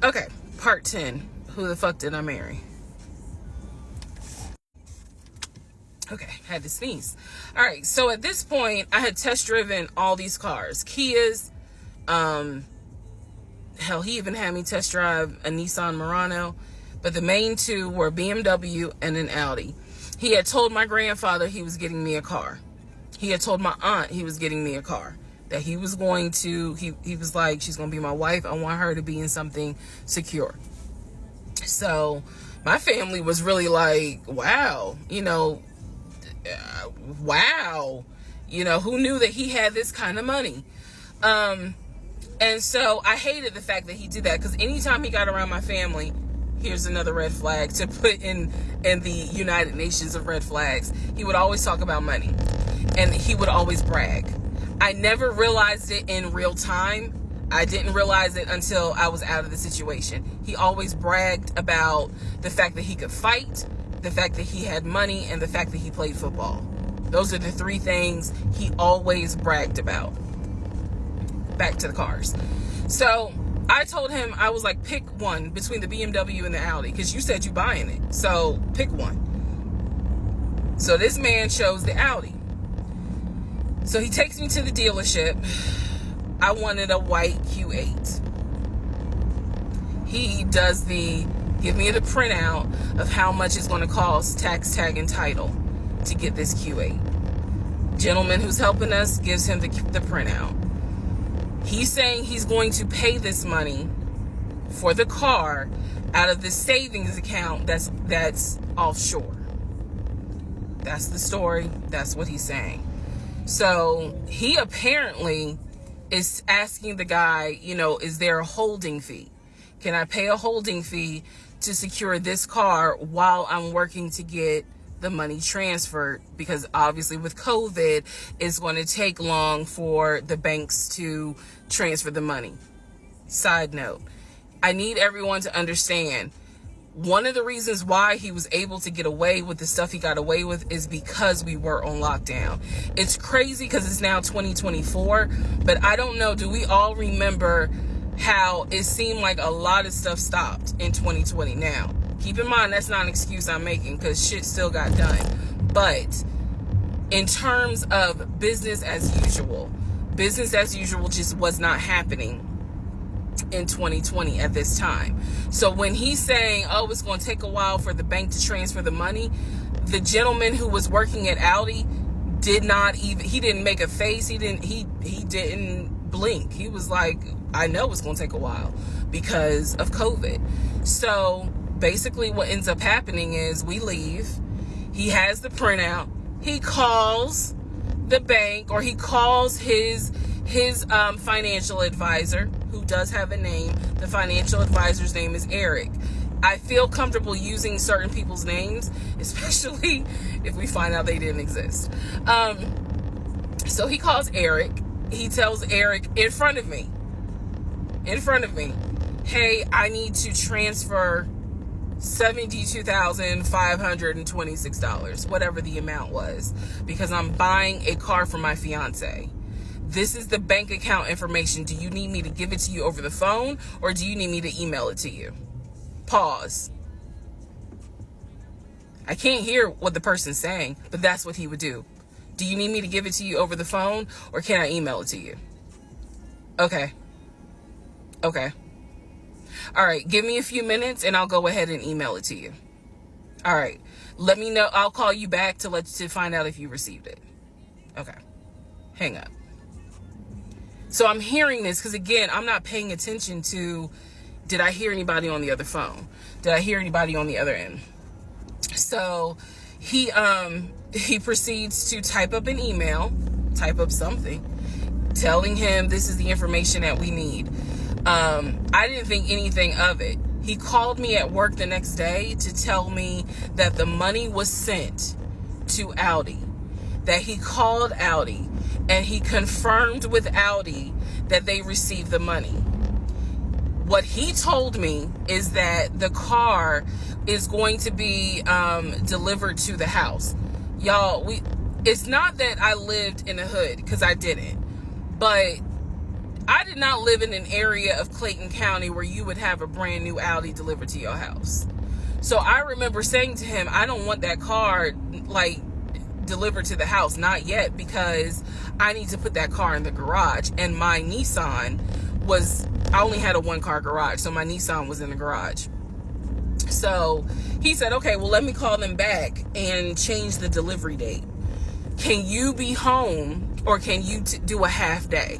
Okay, part 10. Who the fuck did I marry? Okay, had to sneeze. All right, so at this point, I had test driven all these cars. Kias, hell, he even had me test drive a Nissan Murano, but the main two were BMW and an Audi. He had told my grandfather he was getting me a car. He had told my aunt he was getting me a car. That he was going to, he was like, she's going to be my wife. I want her to be in something secure. So my family was really like, wow, wow, who knew that he had this kind of money? And so I hated the fact that he did that, because anytime he got around my family, here's another red flag to put in the United Nations of red flags. He would always talk about money, and he would always brag. I never realized it in real time. I didn't realize it until I was out of the situation. He always bragged about the fact that he could fight, the fact that he had money, and the fact that he played football. Those are the three things he always bragged about. Back to the cars. So I told him, I was like, pick one between the BMW and the Audi, because you said you buying it. So pick one. So this man chose the Audi. So he takes me to the dealership. I wanted a white Q8. He does give me the printout of how much it's going to cost, tax, tag, and title, to get this Q8. Gentleman who's helping us gives him the printout. He's saying he's going to pay this money for the car out of the savings account that's offshore. That's the story. That's what he's saying. So he apparently is asking the guy, is there a holding fee? Can I pay a holding fee to secure this car while I'm working to get the money transferred? Because obviously with COVID, it's going to take long for the banks to transfer the money. Side note, I need everyone to understand, one of the reasons why he was able to get away with the stuff he got away with is because we were on lockdown. It's crazy because it's now 2024, but I don't know, do we all remember how it seemed like a lot of stuff stopped in 2020? Now, keep in mind, that's not an excuse I'm making, because shit still got done. But in terms of business as usual just was not happening in 2020 at this time. So when he's saying, it's going to take a while for the bank to transfer the money, the gentleman who was working at Audi he didn't make a face. He didn't blink. He was like, I know it's going to take a while because of COVID. So basically what ends up happening is we leave. He has the printout. He calls the bank, or he calls his financial advisor, who does have a name. The financial advisor's name is Eric. I feel comfortable using certain people's names, especially if we find out they didn't exist. So he calls Eric. He tells Eric in front of me, hey, I need to transfer $72,526, whatever the amount was, because I'm buying a car for my fiance. This is the bank account information. Do you need me to give it to you over the phone, or do you need me to email it to you? Pause. I can't hear what the person's saying, but that's what he would do. Do you need me to give it to you over the phone, or can I email it to you? Okay. All right, give me a few minutes and I'll go ahead and email it to you. All right, let me know. I'll call you back to find out if you received it. Okay, hang up. So I'm hearing this because, again, I'm not paying attention to, did I hear anybody on the other phone? Did I hear anybody on the other end? So he proceeds to type up an email, type up something, telling him this is the information that we need. I didn't think anything of it. He called me at work the next day to tell me that the money was sent to Audi, that he called Audi and he confirmed with Audi that they received the money. What he told me is that the car is going to be delivered to the house. Y'all, it's not that I lived in the hood, because I didn't, but I did not live in an area of Clayton County where you would have a brand new Audi delivered to your house. So I remember saying to him, I don't want that car like delivered to the house, not yet, because I need to put that car in the garage. And my Nissan I only had a 1-car garage, so my Nissan was in the garage. So he said, okay, well, let me call them back and change the delivery date. Can you be home, or can you do a half day?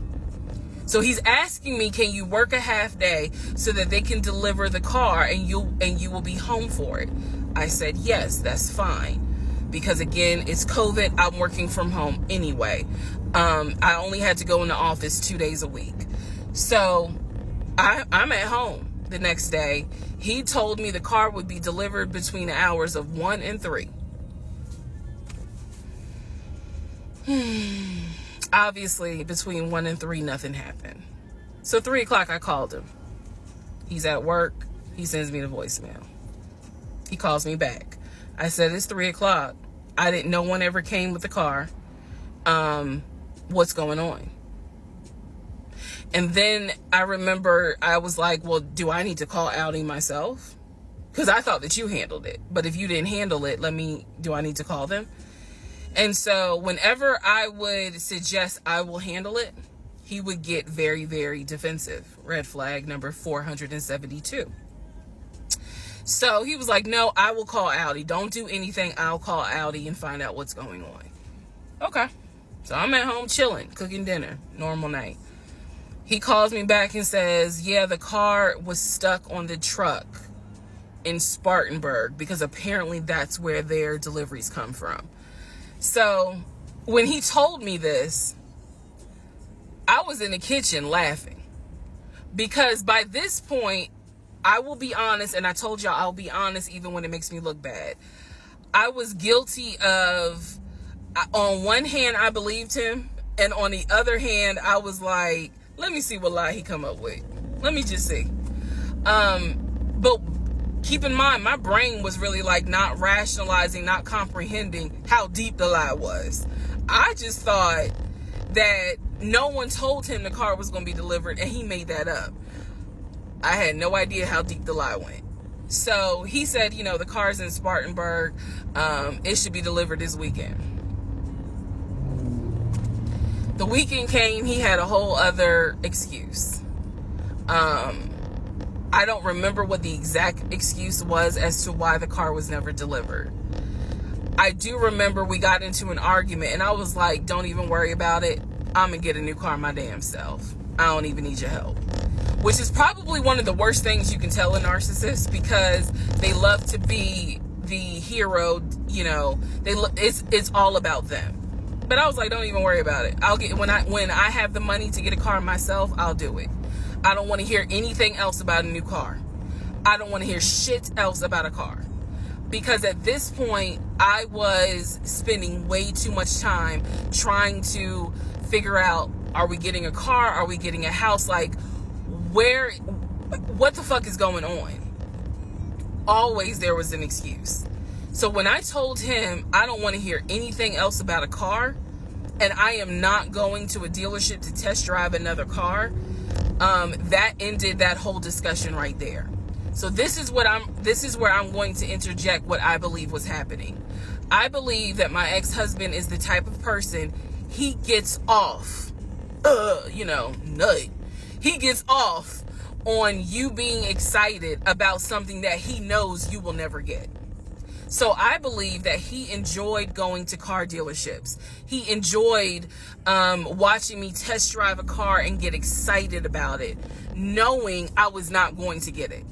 So he's asking me, can you work a half day so that they can deliver the car and you will be home for it? I said, yes, that's fine. Because again, it's COVID. I'm working from home anyway. I only had to go in the office 2 days a week. So I'm at home the next day. He told me the car would be delivered between the hours of 1 and 3. Obviously, between 1 and 3, nothing happened. So 3 o'clock, I called him. He's at work. He sends me the voicemail. He calls me back. I said, it's 3 o'clock. No one ever came with the car. What's going on? And then I remember I was like, well, do I need to call Audi myself? Because I thought that you handled it. But if you didn't handle it, do I need to call them? And so whenever I would suggest I will handle it, he would get very, very defensive. Red flag number 472. So he was like, no, I will call Audi. Don't do anything. I'll call Audi and find out what's going on. Okay. So I'm at home chilling, cooking dinner, normal night. He calls me back and says, yeah, the car was stuck on the truck in Spartanburg, because apparently that's where their deliveries come from. So when he told me this, I was in the kitchen laughing, because by this point, I will be honest, and I told y'all I'll be honest even when it makes me look bad. I was guilty of, on one hand, I believed him, and on the other hand, I was like, let me see what lie he come up with. Let me just see. But keep in mind, my brain was really like not rationalizing, not comprehending how deep the lie was. I just thought that no one told him the car was going to be delivered, and he made that up. I had no idea how deep the lie went. So he said, the car's in Spartanburg. It should be delivered this weekend. The weekend came, he had a whole other excuse. I don't remember what the exact excuse was as to why the car was never delivered. I do remember we got into an argument, and I was like, don't even worry about it. I'm going to get a new car my damn self. I don't even need your help. Which is probably one of the worst things you can tell a narcissist, because they love to be the hero, it's all about them. But I was like, don't even worry about it. I'll get when I have the money to get a car myself, I'll do it. I don't want to hear anything else about a new car. I don't want to hear shit else about a car. Because at this point, I was spending way too much time trying to figure out, are we getting a car? Are we getting a house? Like, what the fuck is going on? Always there was an excuse. So when I told him I don't want to hear anything else about a car, and I am not going to a dealership to test drive another car, that ended that whole discussion right there. So this is where I'm going to interject what I believe was happening. I believe that my ex-husband is the type of person, he gets off, nut. He gets off on you being excited about something that he knows you will never get. So I believe that he enjoyed going to car dealerships. He enjoyed watching me test drive a car and get excited about it, knowing I was not going to get it.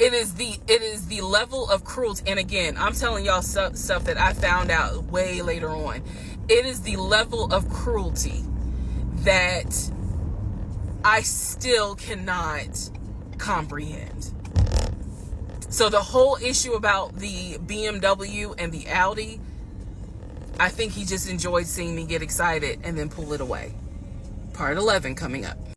It is the level of cruelty. And again, I'm telling y'all stuff that I found out way later on. It is the level of cruelty that I still cannot comprehend. So the whole issue about the BMW and the Audi, I think he just enjoyed seeing me get excited and then pull it away. Part 11 coming up.